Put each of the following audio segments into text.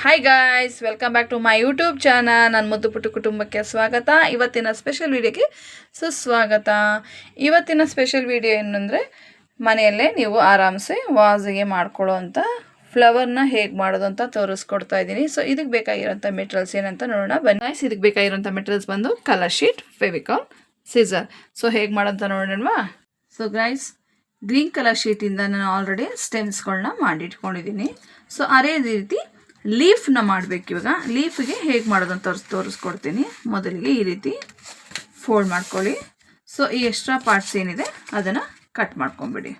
Hi guys, welcome back to my YouTube channel. ನನ್ನ ಮುದ್ದು ಪುಟ್ಟು ಕುಟುಂಬಕ್ಕೆ ಸ್ವಾಗತ. ಇವತ್ತಿನ ಸ್ಪೆಷಲ್ ವಿಡಿಯೋಗೆ ಸುಸ್ವಾಗತ. ಇವತ್ತಿನ ಸ್ಪೆಷಲ್ ವಿಡಿಯೋ ಏನಂದರೆ, ಮನೆಯಲ್ಲೇ ನೀವು ಆರಾಮ್ಸೆ ವಾಸಿಗೆ ಮಾಡ್ಕೊಳ್ಳೋ ಅಂಥ ಫ್ಲವರ್ನ ಹೇಗೆ ಮಾಡೋದು ಅಂತ ತೋರಿಸ್ಕೊಡ್ತಾ ಇದ್ದೀನಿ. ಸೊ ಇದಕ್ಕೆ ಬೇಕಾಗಿರೋಂಥ ಮೆಟೀರಿಯಲ್ಸ್ ಏನಂತ ನೋಡೋಣ ಬನ್ನಿ ಗಾಯ್ಸ್. ಇದಕ್ಕೆ ಬೇಕಾಗಿರೋಂಥ ಮೆಟೀರಿಯಲ್ಸ್ ಬಂದು colour sheet, Fevicol, scissor. So ಹೇಗೆ ಮಾಡೋಂತ ನೋಡೋಣವಾ. ಸೊ ಗಾಯ್ಸ್, ಗ್ರೀನ್ ಕಲರ್ ಶೀಟಿಂದ ನಾನು ಆಲ್ರೆಡಿ ಸ್ಟೆಮ್ಸ್ಗಳನ್ನ ಮಾಡಿಟ್ಕೊಂಡಿದ್ದೀನಿ. ಸೊ ಅದೇ ರೀತಿ ಲೀಫ್ನ ಮಾಡಬೇಕು. ಇವಾಗ ಲೀಫಿಗೆ ಹೇಗೆ ಮಾಡೋದಂತ ತೋರಿಸ್ಕೊಡ್ತೀನಿ. ಮೊದಲಿಗೆ ಈ ರೀತಿ ಫೋಲ್ಡ್ ಮಾಡ್ಕೊಳ್ಳಿ. ಸೊ ಈ ಎಕ್ಸ್ಟ್ರಾ ಪಾರ್ಟ್ಸ್ ಏನಿದೆ ಅದನ್ನು ಕಟ್ ಮಾಡ್ಕೊಂಬಿಡಿ.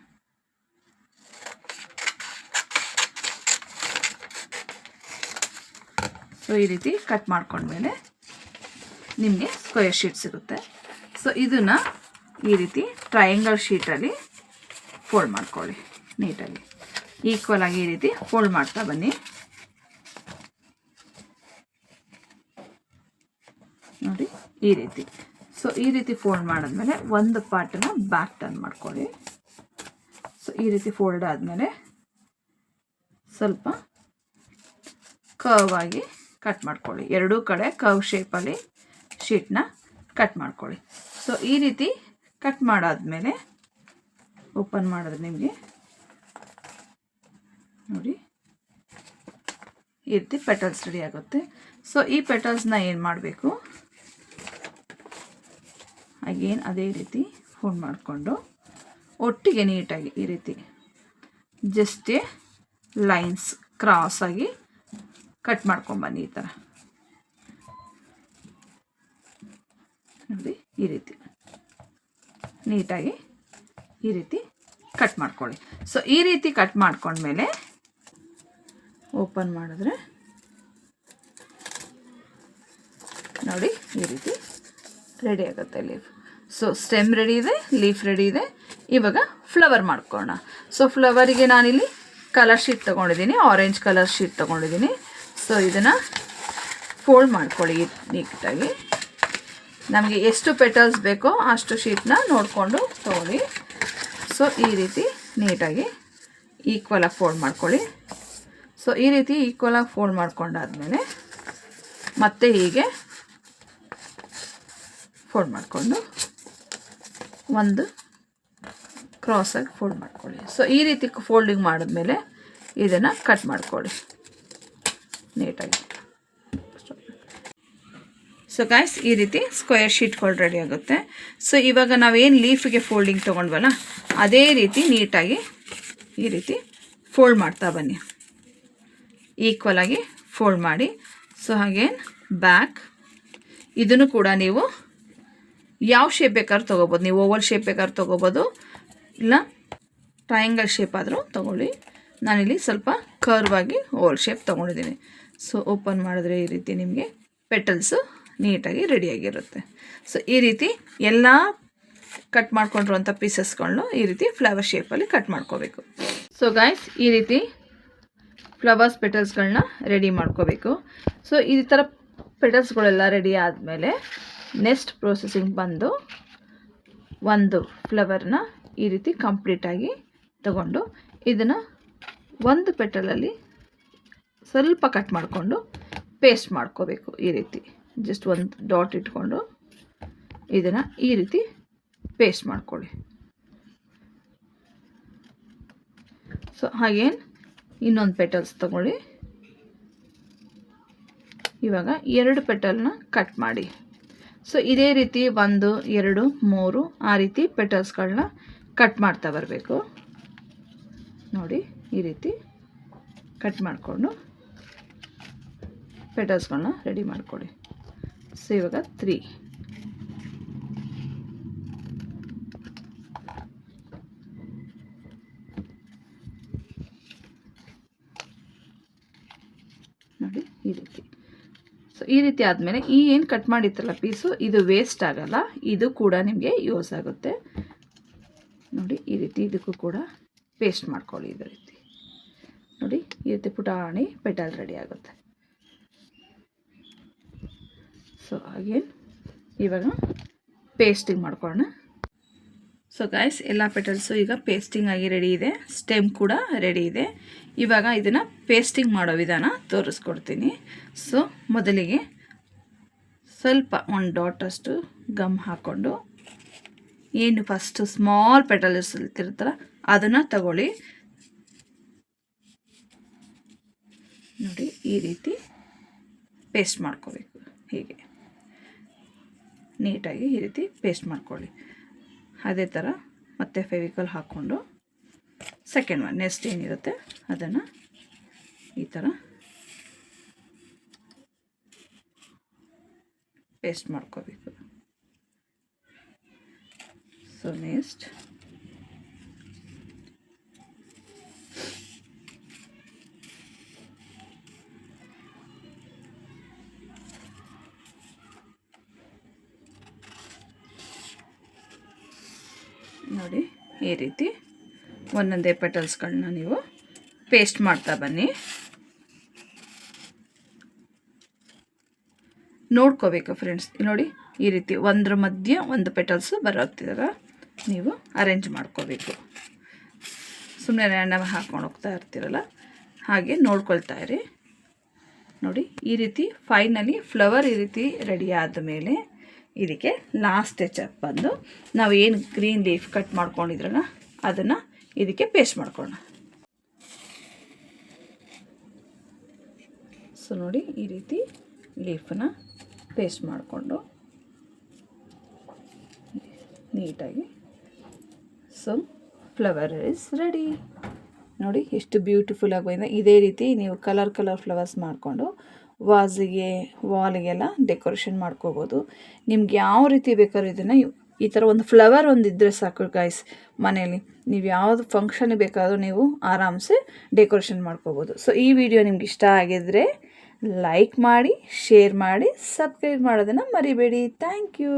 ಸೊ ಈ ರೀತಿ ಕಟ್ ಮಾಡ್ಕೊಂಡ್ಮೇಲೆ ನಿಮಗೆ ಸ್ಕ್ವೇರ್ ಶೀಟ್ ಸಿಗುತ್ತೆ. ಸೊ ಇದನ್ನು ಈ ರೀತಿ ಟ್ರಯಾಂಗಲ್ ಶೀಟಲ್ಲಿ ಫೋಲ್ಡ್ ಮಾಡ್ಕೊಳ್ಳಿ. ನೀಟಾಗಿ ಈಕ್ವಲ್ ಆಗಿ ಈ ರೀತಿ ಫೋಲ್ಡ್ ಮಾಡ್ತಾ ಬನ್ನಿ. ನೋಡಿ ಈ ರೀತಿ. ಸೊ ಈ ರೀತಿ ಫೋಲ್ಡ್ ಮಾಡಿದ್ಮೇಲೆ ಒಂದು ಪಾರ್ಟನ್ನ ಬ್ಯಾಕ್ ಟರ್ನ್ ಮಾಡ್ಕೊಳ್ಳಿ. ಸೊ ಈ ರೀತಿ ಫೋಲ್ಡ್ ಆದಮೇಲೆ ಸ್ವಲ್ಪ ಕರ್ವ್ ಆಗಿ ಕಟ್ ಮಾಡ್ಕೊಳ್ಳಿ. ಎರಡೂ ಕಡೆ ಕರ್ವ್ ಶೇಪಲ್ಲಿ ಶೀಟ್ನ ಕಟ್ ಮಾಡ್ಕೊಳ್ಳಿ. ಸೊ ಈ ರೀತಿ ಕಟ್ ಮಾಡಾದ್ಮೇಲೆ ಓಪನ್ ಮಾಡಿದ್ರೆ ನಿಮಗೆ ನೋಡಿ ಈ ರೀತಿ ಪೆಟಲ್ಸ್ ರೆಡಿ ಆಗುತ್ತೆ. ಸೊ ಈ ಪೆಟಲ್ಸ್ನ ಏನು ಮಾಡಬೇಕು, ಅಗೇನ್ ಅದೇ ರೀತಿ ಫೋಲ್ಡ್ ಮಾಡಿಕೊಂಡು ಒಟ್ಟಿಗೆ ನೀಟಾಗಿ ಈ ರೀತಿ ಜಸ್ಟ್ ಲೈನ್ಸ್ ಕ್ರಾಸ್ ಆಗಿ ಕಟ್ ಮಾಡ್ಕೊಂಬನ್ನಿ. ಈ ಥರ ನೋಡಿ ಈ ರೀತಿ ನೀಟಾಗಿ ಈ ರೀತಿ ಕಟ್ ಮಾಡ್ಕೊಳ್ಳಿ. ಸೊ ಈ ರೀತಿ ಕಟ್ ಮಾಡ್ಕೊಂಡ್ಮೇಲೆ ಓಪನ್ ಮಾಡಿದ್ರೆ ನೋಡಿ ಈ ರೀತಿ ರೆಡಿ ಆಗುತ್ತೆ ಲೀಫ್. ಸೊ ಸ್ಟೆಮ್ ರೆಡಿ ಇದೆ, ಲೀಫ್ ರೆಡಿ ಇದೆ. ಇವಾಗ ಫ್ಲವರ್ ಮಾಡ್ಕೊಳ್ಳೋಣ. ಸೊ ಫ್ಲವರಿಗೆ ನಾನಿಲ್ಲಿ ಕಲರ್ ಶೀಟ್ ತೊಗೊಂಡಿದ್ದೀನಿ, ಆರೆಂಜ್ ಕಲರ್ ಶೀಟ್ ತೊಗೊಂಡಿದ್ದೀನಿ. ಸೊ ಇದನ್ನು ಫೋಲ್ಡ್ ಮಾಡ್ಕೊಳ್ಳಿ ನೀಟಾಗಿ. ನಮಗೆ ಎಷ್ಟು ಪೆಟಲ್ಸ್ ಬೇಕೋ ಅಷ್ಟು ಶೀಟ್ನ ನೋಡಿಕೊಂಡು ತೊಗೊಳ್ಳಿ. ಸೊ ಈ ರೀತಿ ನೀಟಾಗಿ ಈಕ್ವಲಾಗಿ ಫೋಲ್ಡ್ ಮಾಡ್ಕೊಳ್ಳಿ. ಸೊ ಈ ರೀತಿ ಈಕ್ವಲಾಗಿ ಫೋಲ್ಡ್ ಮಾಡ್ಕೊಂಡಾದ್ಮೇಲೆ ಮತ್ತೆ ಹೀಗೆ ಫೋಲ್ಡ್ ಮಾಡಿಕೊಂಡು ಒಂದು ಕ್ರಾಸಾಗಿ ಫೋಲ್ಡ್ ಮಾಡ್ಕೊಳ್ಳಿ. ಸೊ ಈ ರೀತಿ ಫೋಲ್ಡಿಂಗ್ ಮಾಡಿದ್ಮೇಲೆ ಇದನ್ನು ಕಟ್ ಮಾಡ್ಕೊಳ್ಳಿ ನೀಟಾಗಿ. ಸೊ ಗಾಯ್ಸ್, ಈ ರೀತಿ ಸ್ಕ್ವೇರ್ ಶೀಟ್ಗಳು ರೆಡಿ ಆಗುತ್ತೆ. ಸೊ ಇವಾಗ ನಾವೇನು ಲೀಫಿಗೆ ಫೋಲ್ಡಿಂಗ್ ತೊಗೊಂಡ್ವಲ್ಲ ಅದೇ ರೀತಿ ನೀಟಾಗಿ ಈ ರೀತಿ ಫೋಲ್ಡ್ ಮಾಡ್ತಾ ಬನ್ನಿ. ಈಕ್ವಲ್ ಆಗಿ ಫೋಲ್ಡ್ ಮಾಡಿ. ಸೊ ಹಾಗೇನು ಬ್ಯಾಕ್ ಇದನ್ನು ಕೂಡ ನೀವು ಯಾವ ಶೇಪ್ ಬೇಕಾದ್ರೂ ತೊಗೋಬೋದು. ನೀವು ಓವಲ್ ಶೇಪ್ ಬೇಕಾದ್ರೂ ತೊಗೋಬೋದು, ಇಲ್ಲ ಟ್ರಯಾಂಗಲ್ ಶೇಪ್ ಆದರೂ ತೊಗೊಳ್ಳಿ. ನಾನಿಲ್ಲಿ ಸ್ವಲ್ಪ ಕರ್ವ್ ಆಗಿ ಓವಲ್ ಶೇಪ್ ತೊಗೊಂಡಿದ್ದೀನಿ. ಸೊ ಓಪನ್ ಮಾಡಿದ್ರೆ ಈ ರೀತಿ ನಿಮಗೆ ಪೆಟಲ್ಸು ನೀಟಾಗಿ ರೆಡಿಯಾಗಿರುತ್ತೆ. ಸೊ ಈ ರೀತಿ ಎಲ್ಲ ಕಟ್ ಮಾಡ್ಕೊಂಡಿರುವಂಥ ಪೀಸಸ್ಗಳನ್ನೂ ಈ ರೀತಿ ಫ್ಲವರ್ ಶೇಪಲ್ಲಿ ಕಟ್ ಮಾಡ್ಕೋಬೇಕು. ಸೊ ಗಾಯ್ಸ್, ಈ ರೀತಿ ಫ್ಲವರ್ಸ್ ಪೆಟಲ್ಸ್ಗಳನ್ನ ರೆಡಿ ಮಾಡ್ಕೋಬೇಕು. ಸೊ ಈ ಥರ ಪೆಟಲ್ಸ್ಗಳೆಲ್ಲ ರೆಡಿ ಆದಮೇಲೆ ನೆಕ್ಸ್ಟ್ ಪ್ರೊಸೆಸಿಂಗ್ ಬಂದು ಒಂದು ಫ್ಲವರ್ನ ಈ ರೀತಿ ಕಂಪ್ಲೀಟಾಗಿ ತಗೊಂಡು ಇದನ್ನು ಒಂದು ಪೆಟಲಲ್ಲಿ ಸ್ವಲ್ಪ ಕಟ್ ಮಾಡಿಕೊಂಡು ಪೇಸ್ಟ್ ಮಾಡ್ಕೋಬೇಕು. ಈ ರೀತಿ ಜಸ್ಟ್ ಒಂದು ಡಾಟ್ ಇಟ್ಕೊಂಡು ಇದನ್ನು ಈ ರೀತಿ ಪೇಸ್ಟ್ ಮಾಡ್ಕೊಳ್ಳಿ. ಸೊ ಹಾಗೇನು ಇನ್ನೊಂದು ಪೆಟಲ್ಸ್ ತಗೊಳ್ಳಿ. ಇವಾಗ ಎರಡು ಪೆಟಲ್ನ ಕಟ್ ಮಾಡಿ. ಸೊ ಇದೇ ರೀತಿ 1 2 3 ಆ ರೀತಿ ಪೆಟಲ್ಸ್ಗಳನ್ನ ಕಟ್ ಮಾಡ್ತಾ ಬರಬೇಕು. ನೋಡಿ ಈ ರೀತಿ ಕಟ್ ಮಾಡಿಕೊಂಡು ಪೆಟಲ್ಸ್ಗಳನ್ನ ರೆಡಿ ಮಾಡ್ಕೊಳ್ಳಿ. ಸೊ ಇವಾಗ 3 ನೋಡಿ ಈ ರೀತಿ. ಸೊ ಈ ರೀತಿ ಆದಮೇಲೆ ಈ ಏನು ಕಟ್ ಮಾಡಿತ್ತಲ್ಲ ಪೀಸು, ಇದು ವೇಸ್ಟ್ ಆಗಲ್ಲ, ಇದು ಕೂಡ ನಿಮಗೆ ಯೂಸ್ ಆಗುತ್ತೆ. ನೋಡಿ ಈ ರೀತಿ ಇದಕ್ಕೂ ಕೂಡ ಪೇಸ್ಟ್ ಮಾಡ್ಕೊಳ್ಳಿ. ಇದೇ ರೀತಿ ನೋಡಿ ಈ ರೀತಿ ಪುಟಾಣಿ ಪೆಟಲ್ ರೆಡಿ ಆಗುತ್ತೆ. ಸೊ ಹಾಗೇನು ಇವಾಗ ಪೇಸ್ಟಿಂಗ್ ಮಾಡ್ಕೊಳ್ಳೋಣ. ಸೊ ಗೈಸ್ ಎಲ್ಲ ಪೆಟಲ್ಸು ಈಗ ಪೇಸ್ಟಿಂಗ್ ಆಗಿ ರೆಡಿ ಇದೆ, ಸ್ಟೆಮ್ ಕೂಡ ರೆಡಿ ಇದೆ. ಇವಾಗ ಇದನ್ನು ಪೇಸ್ಟಿಂಗ್ ಮಾಡೋ ವಿಧಾನ ತೋರಿಸ್ಕೊಡ್ತೀನಿ. ಸೊ ಮೊದಲಿಗೆ ಸ್ವಲ್ಪ 1 ಡಾಟಷ್ಟು ಗಮ್ ಹಾಕ್ಕೊಂಡು ಏನು ಫಸ್ಟು ಸ್ಮಾಲ್ ಪೆಟಲ್ಸ್ ಇರ್ತಾರ ಅದನ್ನು ತಗೊಳ್ಳಿ. ನೋಡಿ ಈ ರೀತಿ ಪೇಸ್ಟ್ ಮಾಡ್ಕೋಬೇಕು. ಹೀಗೆ ನೀಟಾಗಿ ಈ ರೀತಿ ಪೇಸ್ಟ್ ಮಾಡ್ಕೊಳ್ಳಿ. ಅದೇ ಥರ ಮತ್ತೆ ಫೆವಿಕಾಲ್ ಹಾಕ್ಕೊಂಡು ಸೆಕೆಂಡ್ ಒನ್ ನೆಕ್ಸ್ಟ್ ಏನಿರುತ್ತೆ ಅದನ್ನು ಈ ಥರ ಪೇಸ್ಟ್ ಮಾಡ್ಕೋಬೇಕು. ಸೊ ನೆಕ್ಸ್ಟ್ ನೋಡಿ ಈ ರೀತಿ ಒಂದೊಂದೇ ಪೆಟಲ್ಸ್ಗಳನ್ನ ನೀವು ಪೇಸ್ಟ್ ಮಾಡ್ತಾ ಬನ್ನಿ. ನೋಡ್ಕೋಬೇಕು ಫ್ರೆಂಡ್ಸ್. ನೋಡಿ ಈ ರೀತಿ ಒಂದರ ಮಧ್ಯೆ ಒಂದು ಪೆಟಲ್ಸು ಬರೋತ್ತಿರ ನೀವು ಅರೇಂಜ್ ಮಾಡ್ಕೋಬೇಕು. ಸುಮ್ಮನೆ ರ್ಯಾಂಡಮ್ ಹಾಕ್ಕೊಂಡು ಹೋಗ್ತಾ ಇರ್ತೀರಲ್ಲ ಹಾಗೆ ನೋಡ್ಕೊಳ್ತಾ ಇರಿ. ನೋಡಿ ಈ ರೀತಿ ಫೈನಲಿ ಫ್ಲವರ್ ಈ ರೀತಿ ರೆಡಿ ಆದಮೇಲೆ ಇದಕ್ಕೆ ಲಾಸ್ಟ್ ಸ್ಟೆಪ್ ಬಂದು ನಾವು ಏನು ಗ್ರೀನ್ ಲೀಫ್ ಕಟ್ ಮಾಡ್ಕೊಂಡಿದ್ರಲ್ಲ ಅದನ್ನು ಇದಕ್ಕೆ ಪೇಸ್ಟ್ ಮಾಡ್ಕೊಳ್ಳೋಣ. ಸೊ ನೋಡಿ ಈ ರೀತಿ ಲೀಫನ್ನು ಪೇಸ್ಟ್ ಮಾಡಿಕೊಂಡು ನೀಟಾಗಿ ಸೊ ಫ್ಲವರ್ ಇಸ್ ರೆಡಿ. ನೋಡಿ ಎಷ್ಟು ಬ್ಯೂಟಿಫುಲ್ಲಾಗಿ ಬಂದಿದೆ. ಇದೇ ರೀತಿ ನೀವು ಕಲರ್ ಫ್ಲವರ್ಸ್ ಮಾಡಿಕೊಂಡು ವಾಸಿಗೆ ವಾಲಿಗೆಲ್ಲ ಡೆಕೋರೇಷನ್ ಮಾಡ್ಕೋಬೋದು. ನಿಮ್ಗೆ ಯಾವ ರೀತಿ ಬೇಕಾದ್ರೂ ಇದನ್ನು ಈ ಥರ ಒಂದು ಫ್ಲವರ್ ಒಂದಿದ್ದರೆ ಸಾಕು ಗೈಸ್ ಮನೇಲಿ. ನೀವು ಯಾವುದು ಫಂಕ್ಷನ್ ಬೇಕಾದರೂ ನೀವು ಆರಾಮ್ಸೆ ಡೆಕೋರೇಷನ್ ಮಾಡ್ಕೋಬೋದು. ಸೊ ಈ ವಿಡಿಯೋ ನಿಮ್ಗೆ ಇಷ್ಟ ಆಗಿದ್ರೆ ಲೈಕ್ ಮಾಡಿ, ಶೇರ್ ಮಾಡಿ, ಸಬ್ಸ್ಕ್ರೈಬ್ ಮಾಡೋದನ್ನು ಮರಿಬೇಡಿ. Thank you.